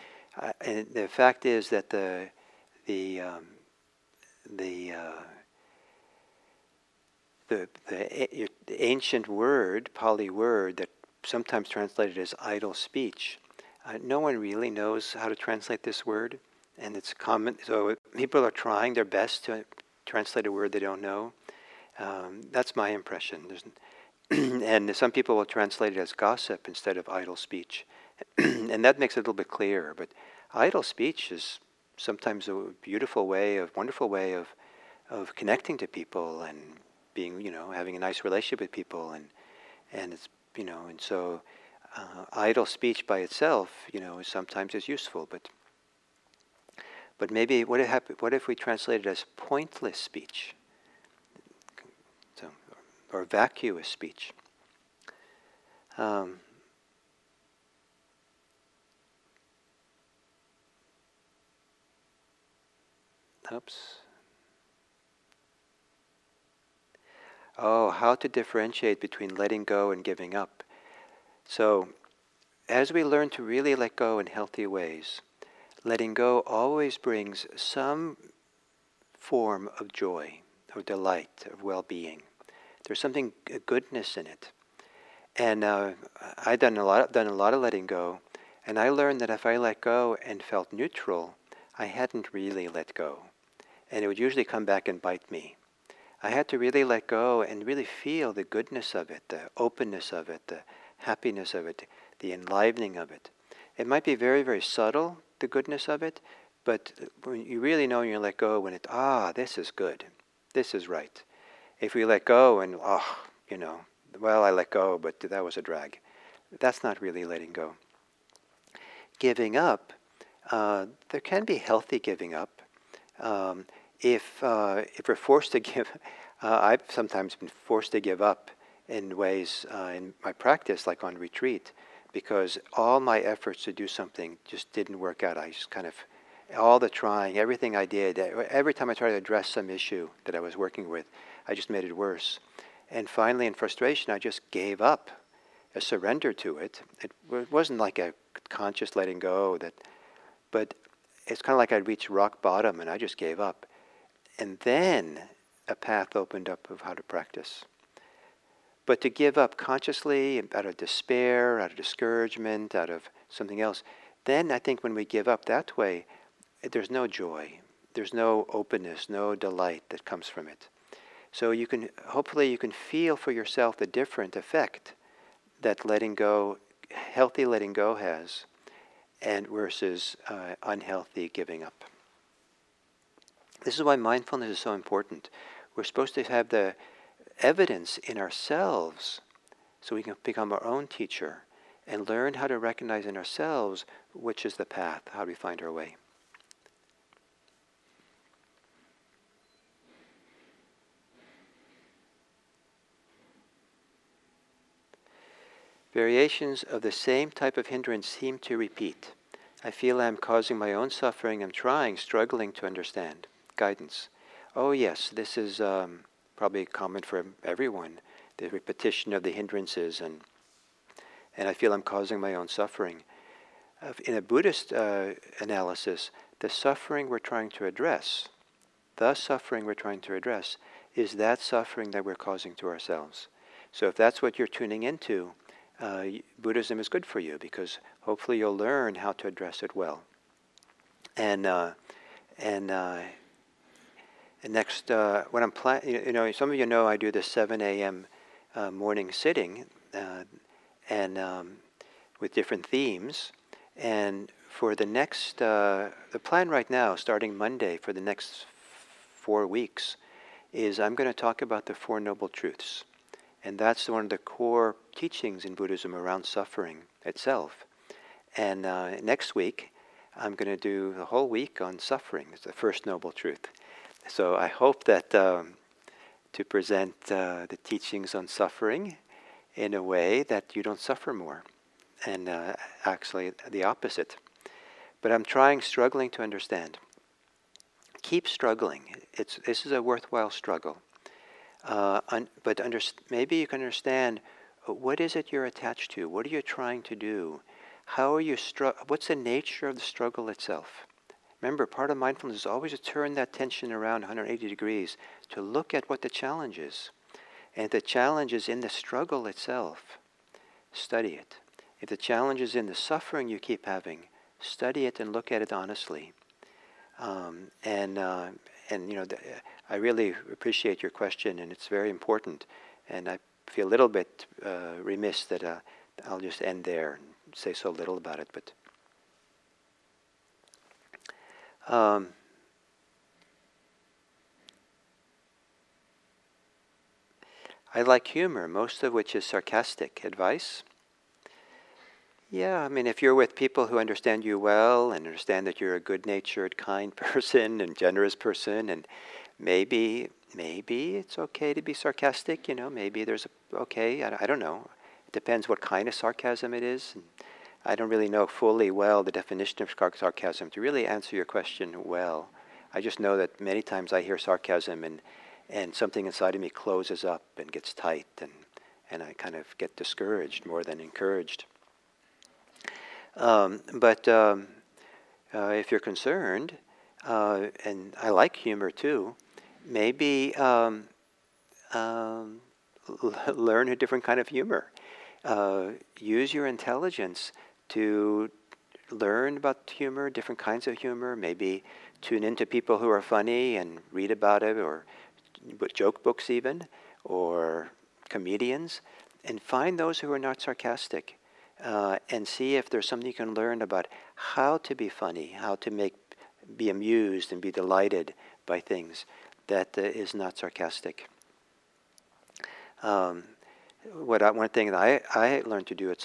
the fact is that the ancient word, Pali word, that sometimes translated as idle speech, no one really knows how to translate this word, and it's common. So people are trying their best to translate a word they don't know. That's my impression. And some people will translate it as gossip instead of idle speech. And that makes it a little bit clearer. But idle speech is sometimes a beautiful way, a wonderful way of connecting to people and being, having a nice relationship with people. And it's, and so idle speech by itself, sometimes is useful. But maybe what if we translate it as pointless speech? Or vacuous speech. Oh, how to differentiate between letting go and giving up. So, as we learn to really let go in healthy ways, letting go always brings some form of joy, of delight, of well-being. There's something, a goodness in it. And I've done a lot of letting go, and I learned that if I let go and felt neutral, I hadn't really let go. And it would usually come back and bite me. I had to really let go and really feel the goodness of it, the openness of it, the happiness of it, the enlivening of it. It might be very, very subtle, the goodness of it, but when you really know you let go when this is good, this is right. If we let go and, I let go, but that was a drag. That's not really letting go. Giving up, there can be healthy giving up. If we're forced to give, I've sometimes been forced to give up in ways in my practice, like on retreat, because all my efforts to do something just didn't work out. I just kind of, all the trying, everything I did, every time I tried to address some issue that I was working with, I just made it worse. And finally, in frustration, I just gave up, I surrendered to it. It wasn't like a conscious letting go, but it's kind of like I'd reached rock bottom and I just gave up. And then a path opened up of how to practice. But to give up consciously, out of despair, out of discouragement, out of something else, then I think when we give up that way, there's no joy, there's no openness, no delight that comes from it. So hopefully you can feel for yourself the different effect that letting go, healthy letting go has, and versus unhealthy giving up. This is why mindfulness is so important. We're supposed to have the evidence in ourselves so we can become our own teacher and learn how to recognize in ourselves which is the path, how do we find our way. Variations of the same type of hindrance seem to repeat. I feel I am causing my own suffering. I'm struggling to understand. Guidance. Oh yes, this is probably common for everyone. The repetition of the hindrances, and I feel I'm causing my own suffering. In a Buddhist analysis, the suffering we're trying to address, is that suffering that we're causing to ourselves. So if that's what you're tuning into, Buddhism is good for you because hopefully you'll learn how to address it well. And next, when I'm planning, some of you know I do the 7 a.m. Morning sitting, with different themes. And for the next, the plan right now, starting Monday for the next 4 weeks, is I'm going to talk about the Four Noble Truths. And that's one of the core teachings in Buddhism around suffering itself. And next week, I'm going to do the whole week on suffering. It's the first noble truth. So I hope that to present the teachings on suffering in a way that you don't suffer more, and actually the opposite. But I'm struggling to understand. Keep struggling. This is a worthwhile struggle. But maybe you can understand, what is it you're attached to? What are you trying to do? How are you what's the nature of the struggle itself? Remember, part of mindfulness is always to turn that tension around 180 degrees, to look at what the challenge is. And if the challenge is in the struggle itself, study it. If the challenge is in the suffering you keep having, study it and look at it honestly. I really appreciate your question, and it's very important. And I feel a little bit remiss that I'll just end there and say so little about it. But I like humor, most of which is sarcastic advice. Yeah, I mean, if you're with people who understand you well and understand that you're a good-natured, kind person and generous person, and maybe it's okay to be sarcastic, maybe there's I don't know. It depends what kind of sarcasm it is. And I don't really know fully well the definition of sarcasm to really answer your question well. I just know that many times I hear sarcasm and something inside of me closes up and gets tight, and I kind of get discouraged more than encouraged. But if you're concerned, and I like humor too, maybe learn a different kind of humor. Use your intelligence to learn about humor, different kinds of humor. Maybe tune into people who are funny and read about it, or joke books even, or comedians, and find those who are not sarcastic. And see if there's something you can learn about how to be funny, how to be amused and be delighted by things that is not sarcastic. One thing that I learned to do, I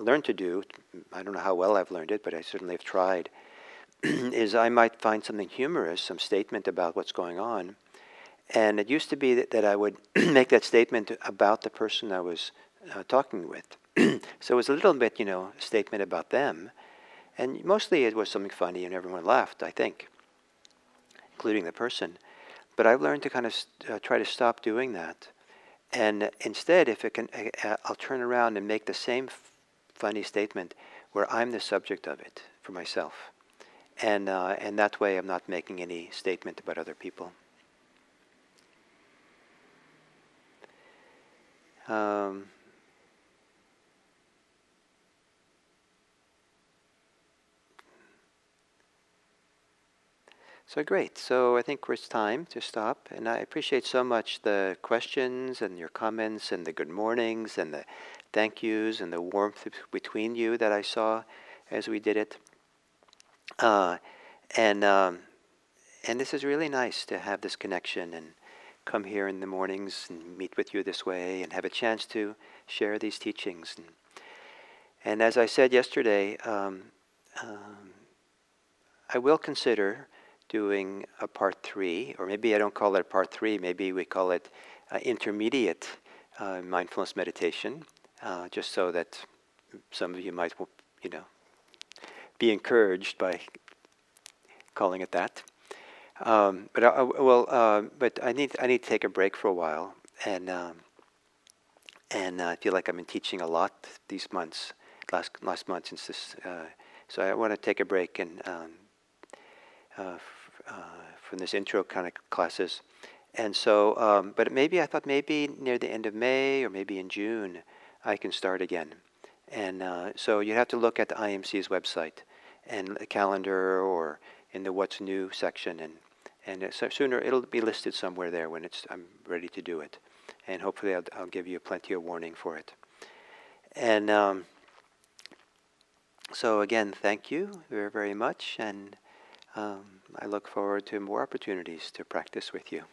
learned to do, I don't know how well I've learned it, but I certainly have tried, is I might find something humorous, some statement about what's going on, and it used to be that I would make that statement about the person I was talking with. So it was a little bit, a statement about them. And mostly it was something funny and everyone laughed, I think, including the person. But I've learned to kind of try to stop doing that. And instead, if it can, I'll turn around and make the same funny statement where I'm the subject of it for myself. And that way I'm not making any statement about other people. So great. So I think it's time to stop. And I appreciate so much the questions and your comments and the good mornings and the thank yous and the warmth between you that I saw as we did it. And this is really nice to have this connection and come here in the mornings and meet with you this way and have a chance to share these teachings. And as I said yesterday, I will consider doing a part 3, or maybe I don't call it a part 3, maybe we call it intermediate mindfulness meditation, just so that some of you might, be encouraged by calling it that. But I need to take a break for a while, and I feel like I've been teaching a lot these months, last month since this. So I want to take a break and from this intro kind of classes, and so. But I thought maybe near the end of May or maybe in June, I can start again, and so you have to look at the IMC's website and the calendar or in the What's New section, and so sooner it'll be listed somewhere there when I'm ready to do it, and hopefully I'll give you plenty of warning for it. And so again, thank you very, very much, and I look forward to more opportunities to practice with you.